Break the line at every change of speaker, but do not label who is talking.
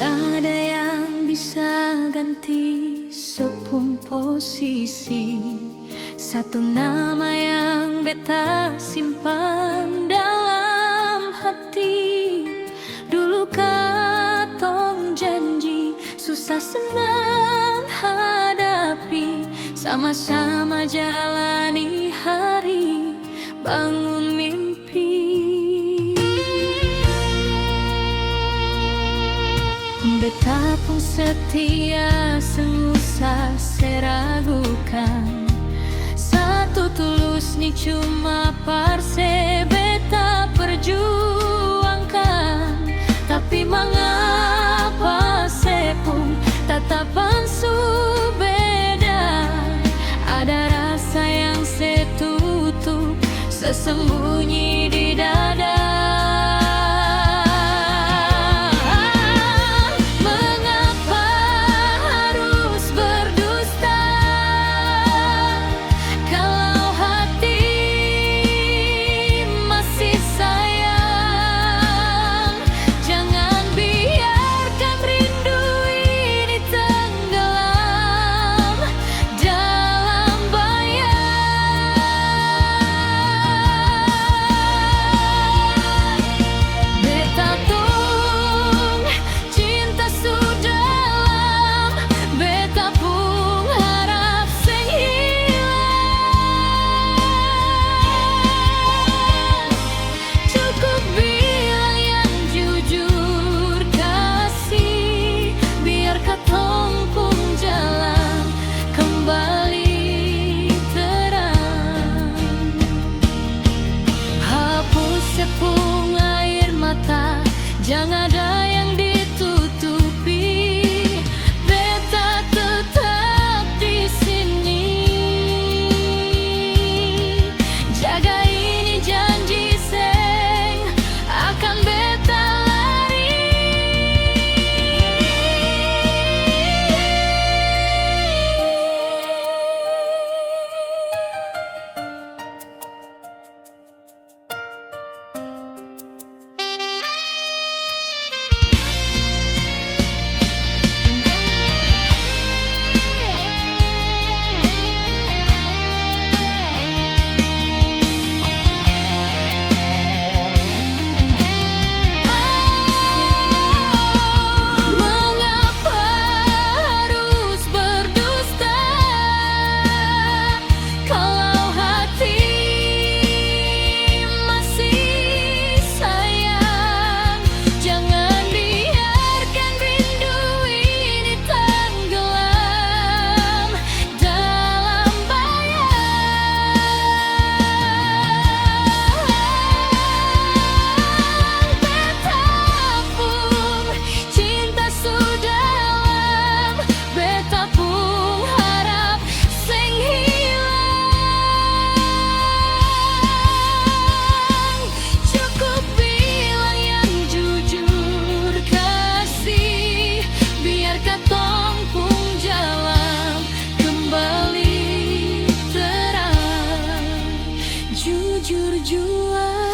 ada yang bisa ganti sepung posisi. Satu nama yang beta simpan dalam hati. Dulu katong janji susah senang hadapi, sama-sama jalani hari, bangun mimpi. Beta pun setia, seusah seragukan. Satu tulus ni cuma parse beta perjuangkan. Tapi mengapa sepung tatapan su beda? Ada rasa yang setutup, sesembunyi di dada. Jangan ada yang ditutupi, beta tetap di sini. Jaga ini janji seng akan beta lari. Jujur jual